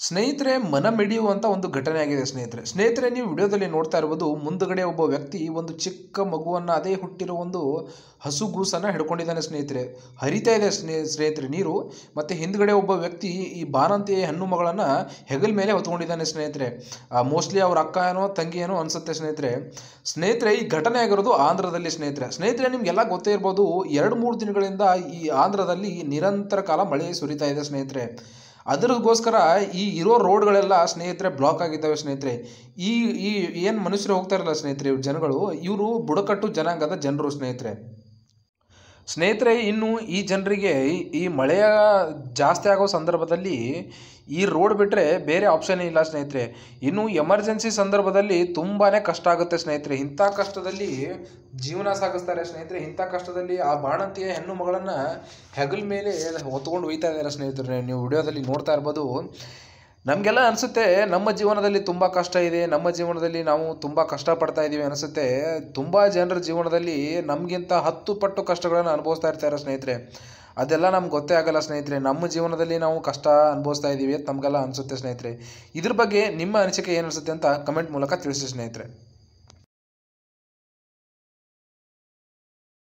ಸ್ನೇಹಿತರೆ, ಮನ ಮಿಡಿಯುವಂಥ ಒಂದು ಘಟನೆ ಆಗಿದೆ ಸ್ನೇಹಿತರೆ ನೀವು ವಿಡಿಯೋದಲ್ಲಿ ನೋಡ್ತಾ ಇರ್ಬೋದು. ಮುಂದುಗಡೆ ಒಬ್ಬ ವ್ಯಕ್ತಿ ಒಂದು ಚಿಕ್ಕ ಮಗುವನ್ನು, ಅದೇ ಹುಟ್ಟಿರೋ ಒಂದು ಹಸುಗೂಸನ್ನು ಹಿಡ್ಕೊಂಡಿದ್ದಾನೆ ಸ್ನೇಹಿತರೆ. ಹರಿತಾ ಇದೆ ಸ್ನೇಹಿತರೆ ನೀರು. ಮತ್ತು ಹಿಂದ್ಗಡೆ ಒಬ್ಬ ವ್ಯಕ್ತಿ ಈ ಬಾಣಂತಿ ಹೆಣ್ಣು ಮಗಳನ್ನು ಹೆಗಲ ಮೇಲೆ ಹೊತ್ಕೊಂಡಿದ್ದಾನೆ ಸ್ನೇಹಿತರೆ. ಮೋಸ್ಟ್ಲಿ ಅವ್ರ ಅಕ್ಕ ಏನೋ ತಂಗಿ ಏನೋ ಅನಿಸುತ್ತೆ ಸ್ನೇಹಿತರೆ ಈ ಘಟನೆ ಆಗಿರೋದು ಆಂಧ್ರದಲ್ಲಿ ಸ್ನೇಹಿತರೆ ನಿಮಗೆಲ್ಲ ಗೊತ್ತೇ ಇರ್ಬೋದು. 2-3 ದಿನಗಳಿಂದ ಈ ಆಂಧ್ರದಲ್ಲಿ ನಿರಂತರ ಕಾಲ ಮಳೆ ಸುರಿತಾ ಇದೆ ಸ್ನೇಹಿತರೆ. ಅದಕ್ಕೋಸ್ಕರ ಈ ಇರೋ ರೋಡ್ಗಳೆಲ್ಲ ಸ್ನೇಹಿತರೆ ಬ್ಲಾಕ್ ಆಗಿದ್ದಾವೆ ಸ್ನೇಹಿತರೆ. ಈ ಈ ಏನು ಮನುಷ್ಯರು ಹೋಗ್ತಾ ಇರಲ್ಲ ಸ್ನೇಹಿತರೆ, ಇವ್ರು ಜನಗಳು, ಇವರು ಬುಡಕಟ್ಟು ಜನಾಂಗದ ಜನರು ಸ್ನೇಹಿತರೆ. ಇನ್ನು ಈ ಜನರಿಗೆ ಈ ಮಳೆಯ ಜಾಸ್ತಿ ಆಗೋ ಸಂದರ್ಭದಲ್ಲಿ ಈ ರೋಡ್ ಬಿಟ್ಟರೆ ಬೇರೆ ಆಪ್ಷನ್ ಇಲ್ಲ ಸ್ನೇಹಿತರೆ. ಇನ್ನು ಎಮರ್ಜೆನ್ಸಿ ಸಂದರ್ಭದಲ್ಲಿ ತುಂಬಾ ಕಷ್ಟ ಆಗುತ್ತೆ ಸ್ನೇಹಿತರೆ. ಇಂಥ ಕಷ್ಟದಲ್ಲಿ ಜೀವನ ಸಾಗಿಸ್ತಾರೆ ಸ್ನೇಹಿತರೆ. ಇಂಥ ಕಷ್ಟದಲ್ಲಿ ಆ ಬಾಣಂತಿಯ ಹೆಣ್ಣು ಮಗಳನ್ನು ಹೆಗಲ ಮೇಲೆ ಹೊತ್ಕೊಂಡು ಒಯ್ತಾ ಇದ್ದಾರೆ ಸ್ನೇಹಿತರೆ. ನೀವು ವಿಡಿಯೋದಲ್ಲಿ ನೋಡ್ತಾ ಇರ್ಬೋದು. ನಮಗೆಲ್ಲ ಅನಿಸುತ್ತೆ ನಮ್ಮ ಜೀವನದಲ್ಲಿ ತುಂಬ ಕಷ್ಟ ಇದೆ, ನಮ್ಮ ಜೀವನದಲ್ಲಿ ನಾವು ತುಂಬ ಕಷ್ಟಪಡ್ತಾ ಇದ್ದೀವಿ ಅನಿಸುತ್ತೆ. ತುಂಬ ಜನರ ಜೀವನದಲ್ಲಿ ನಮಗಿಂತ 10 ಪಟ್ಟು ಕಷ್ಟಗಳನ್ನು ಅನುಭವಿಸ್ತಾ ಇರ್ತಾರೆ ಸ್ನೇಹಿತರೆ. ಅದೆಲ್ಲ ನಮ್ಗೆ ಗೊತ್ತೇ ಆಗಲ್ಲ ಸ್ನೇಹಿತರೆ. ನಮ್ಮ ಜೀವನದಲ್ಲಿ ನಾವು ಕಷ್ಟ ಅನುಭವಿಸ್ತಾ ಇದ್ದೀವಿ ಅಂತ ನಮಗೆಲ್ಲ ಅನಿಸುತ್ತೆ ಸ್ನೇಹಿತರೆ. ಇದ್ರ ಬಗ್ಗೆ ನಿಮ್ಮ ಅನಿಸಿಕೆ ಏನು ಅನಿಸುತ್ತೆ ಅಂತ ಕಮೆಂಟ್ ಮೂಲಕ ತಿಳಿಸಿ ಸ್ನೇಹಿತರೆ.